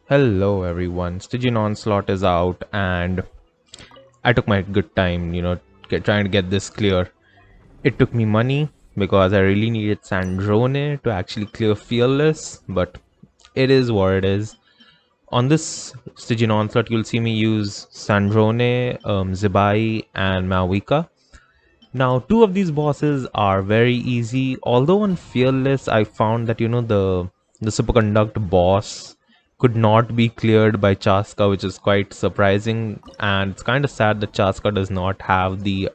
Hello everyone, Stygian Onslaught is out and I took my good time, trying to get this clear. It took me money because I really needed Sandrone to actually clear Fearless, but it is what it is. On this Stygian Onslaught, you'll see me use Sandrone, Zibai and Mavuika. Now, two of these bosses are very easy, although on Fearless, I found that, the Superconduct boss could not be cleared by Chaska, which is quite surprising, and it's kind of sad that Chaska does not have the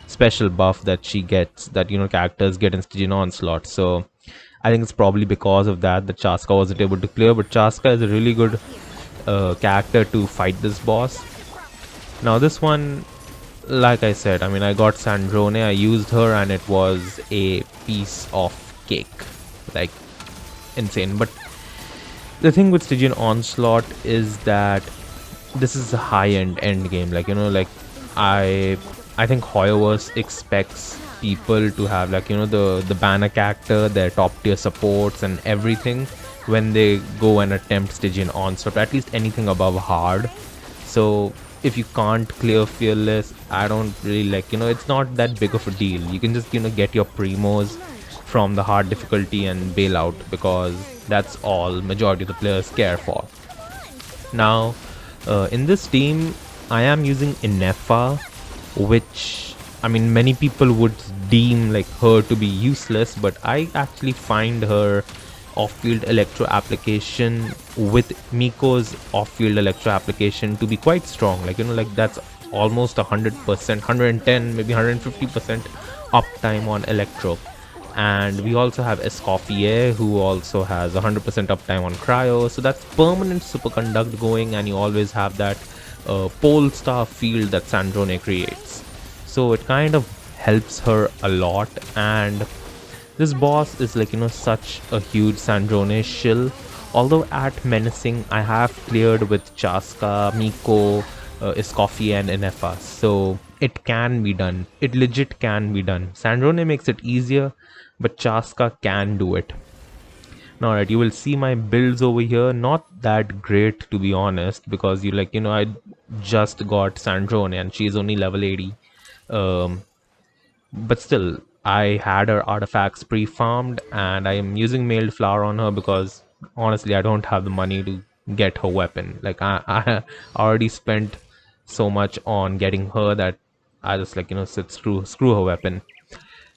special buff that she gets, that, characters get in Stygian Onslaught. So, I think it's probably because of that that Chaska wasn't able to clear, but Chaska is a really good character to fight this boss. Now, this one, like I said, I got Sandrone, I used her and it was a piece of cake. Like, insane. But the thing with Stygian Onslaught is that this is a high-end end game. I think Hoyoverse expects people to have the banner character, their top tier supports and everything when they go and attempt Stygian Onslaught, at least anything above hard. So if you can't clear Fearless, I don't really it's not that big of a deal. You can just get your primos from the hard difficulty and bail out, because that's all majority of the players care for. Now in this team I am using Ineffa, which many people would deem like her to be useless, but I actually find her off-field electro application with Miko's off-field electro application to be quite strong. That's almost 100%, 110, maybe 150% uptime on electro. And we also have Escoffier, who also has 100% uptime on cryo, so that's permanent superconduct going, and you always have that pole star field that Sandrone creates. So it kind of helps her a lot, and this boss is such a huge Sandrone shill. Although at menacing I have cleared with Chaska, Miko, Escoffier and Ineffa, so it can be done. It legit can be done. Sandrone makes it easier, but Chaska can do it. Now, right, you will see my builds over here, not that great to be honest, because I just got Sandrone and she's only level 80. But still, I had her artifacts pre-farmed and I am using mailed flower on her because honestly I don't have the money to get her weapon. I already spent so much on getting her that I just screw her weapon.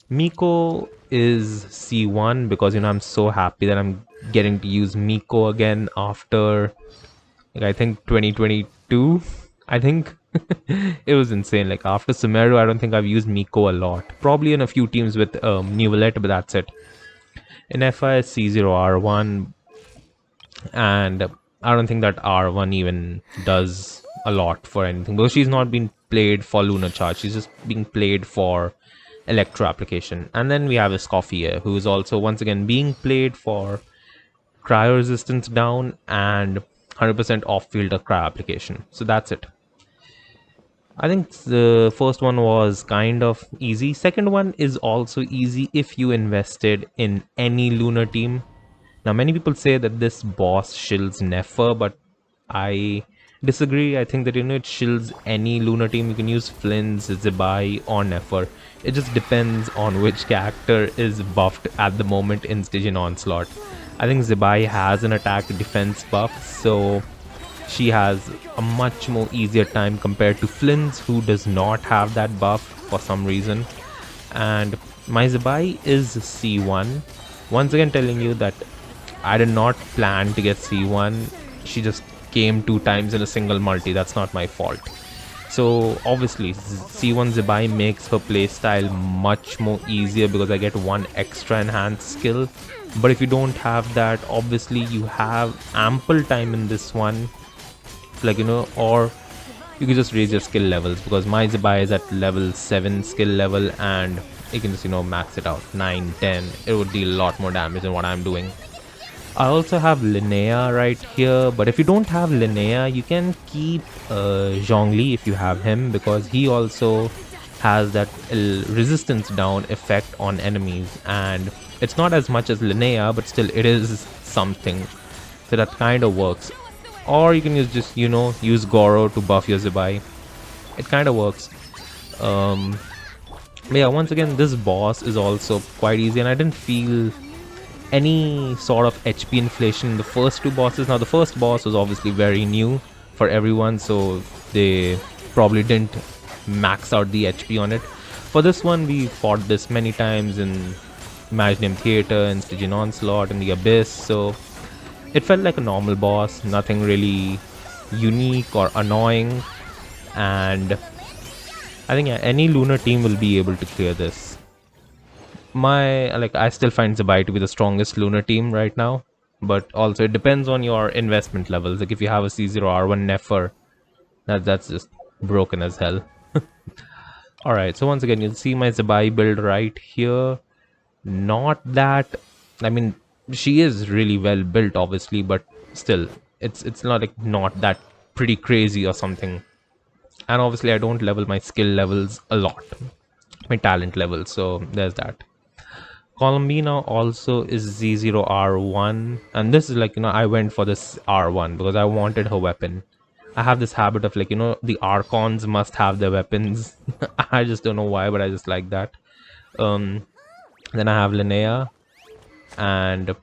Miko is C1 because I'm so happy that I'm getting to use Miko again after I think 2022. I think it was insane. After Sumeru, I don't think I've used Miko a lot. Probably in a few teams with Neuvillette, but that's it. In FIS C0R1, and I don't think that R1 even does a lot for anything, because she's not being played for Lunar Charge. She's just being played for Electro application. And then we have Escoffier, who is also once again being played for cryo resistance down and 100% off-field cryo application. So that's it. I think the first one was kind of easy. Second one is also easy if you invested in any lunar team. Now, many people say that this boss shills Nefer, but I disagree. I think that it shills any lunar team. You can use Flynn's, Zibai or Nefer. It just depends on which character is buffed at the moment in Stygian Onslaught. I think Zibai has an attack defense buff, so she has a much more easier time compared to Flynn's, who does not have that buff for some reason. And my Zibai is C1. Once again telling you that I did not plan to get C1. She just came 2 times in a single multi. That's not my fault. So obviously C1 Zibai makes her playstyle much more easier because I get 1 extra enhanced skill. But if you don't have that, obviously you have ample time in this one, or you can just raise your skill levels, because my Zibai is at level 7 skill level and you can just max it out 9, 10. It would deal a lot more damage than what I'm doing. I also have Linnea right here, but if you don't have Linnea, you can keep Zhongli if you have him, because he also has that resistance down effect on enemies, and it's not as much as Linnea, but still it is something, so that kind of works. or you can just use Goro to buff your Zibai. It kind of works. But yeah, once again, this boss is also quite easy, and I didn't feel any sort of HP inflation in the first two bosses. Now the first boss was obviously very new for everyone, so they probably didn't max out the HP on it. For this one, we fought this many times in Imaginum Theater and Stygian Onslaught and the Abyss, so it felt like a normal boss, nothing really unique or annoying, and I think any Lunar team will be able to clear this. I still find Zibai to be the strongest Lunar team right now, but also it depends on your investment levels. Like if you have a C0R1 Nefer, that's just broken as hell. Alright, so once again, you'll see my Zibai build right here. Not that, I mean, she is really well built, obviously, but still, it's not that pretty crazy or something. And obviously, I don't level my skill levels a lot, my talent levels, so there's that. Columbina also is Z0R1, and this is I went for this R1 because I wanted her weapon. I have this habit of the Archons must have their weapons. I just don't know why, but I just like that. Then I have Linnea, and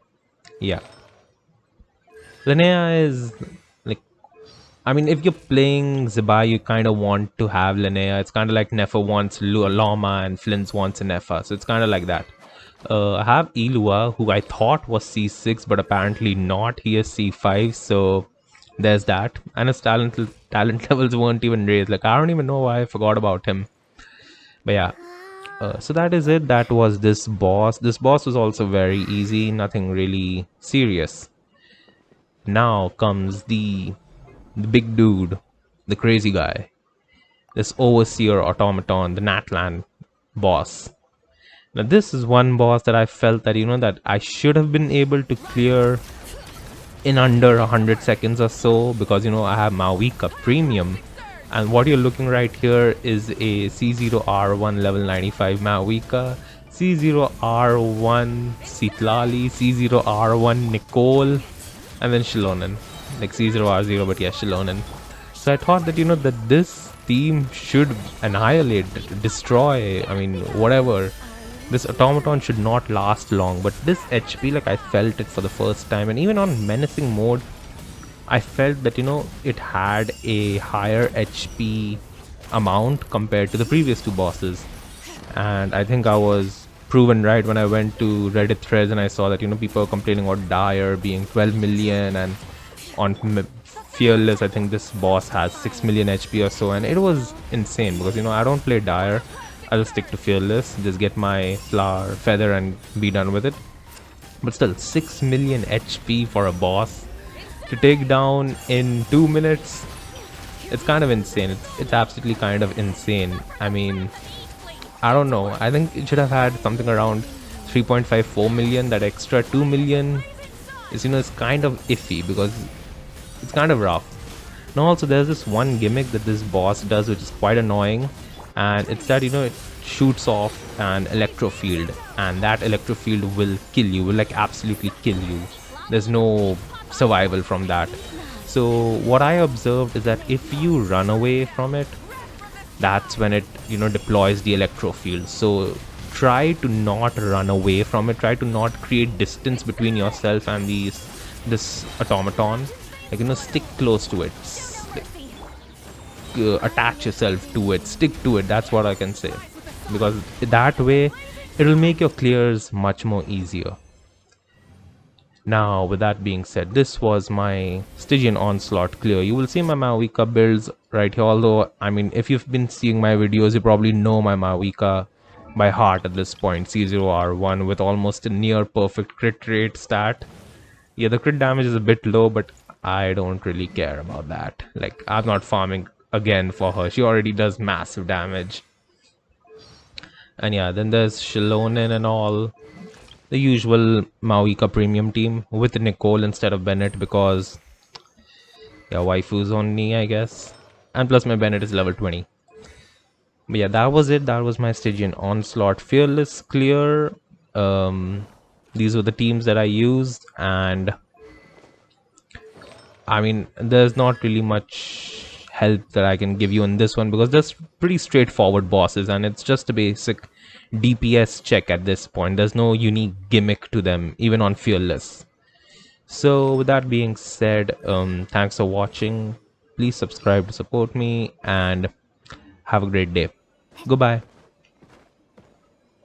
yeah, Linnea is I mean, if you're playing Zibai, you kind of want to have Linnea. It's kind of like Nefer wants Lama and Flint's wants Ineffa, so it's kind of like that. I have Illuga, who I thought was C6, but apparently not. He is C5, so there's that. And his talent levels weren't even raised. Like, I don't even know why I forgot about him. But yeah, so that is it. That was this boss. This boss was also very easy, nothing really serious. Now comes the big dude, the crazy guy, this Overseer Automaton, the Natlan boss. Now this is one boss that I felt that that I should have been able to clear in under 100 seconds or so, because I have Mavuika Premium, and what you're looking right here is a C0R1 level 95 Mavuika, C0R1 Citlali, C0R1 Nicole, and then Xilonen, like C0R0, but yeah, Xilonen. So I thought that that this team should annihilate, destroy, I mean whatever. This automaton should not last long, but this HP, I felt it for the first time, and even on menacing mode, I felt that it had a higher HP amount compared to the previous two bosses, and I think I was proven right when I went to Reddit threads and I saw that people were complaining about Dire being 12 million, and on Fearless I think this boss has 6 million HP or so, and it was insane because I don't play Dire. I'll stick to Fearless, just get my flower feather and be done with it. But still, 6 million HP for a boss to take down in 2 minutes, it's kind of insane. It's absolutely kind of insane. I mean, I don't know, I think it should have had something around 3.54 million. That extra 2 million is is kind of iffy because it's kind of rough. Now also there's this one gimmick that this boss does which is quite annoying, and it's that it shoots off an electro field, and that electro field will kill you, will absolutely kill you. There's no survival from that. So what I observed is that if you run away from it, that's when it deploys the electro field. So try to not run away from it, try to not create distance between yourself and this automaton. Stick close to it, attach yourself to it, stick to it. That's what I can say, because that way it will make your clears much more easier. Now with that being said, this was my Stygian Onslaught clear. You will see my Mavuika builds right here, although I mean if you've been seeing my videos you probably know my Mavuika by heart at this point. C0R1 with almost a near perfect crit rate stat. Yeah, the crit damage is a bit low, but I don't really care about that. I'm not farming again for her. She already does massive damage. And yeah, then there's Xilonen and all. The usual Mavuika premium team with Nicole instead of Bennett because yeah, waifus on me, I guess. And plus my Bennett is level 20. But yeah, that was it. That was my Stygian Onslaught Fearless clear. These were the teams that I used, and I mean, there's not really much help that I can give you in this one because there's pretty straightforward bosses and it's just a basic DPS check at this point. There's no unique gimmick to them, even on Fearless. So, with that being said, thanks for watching. Please subscribe to support me and have a great day. Goodbye.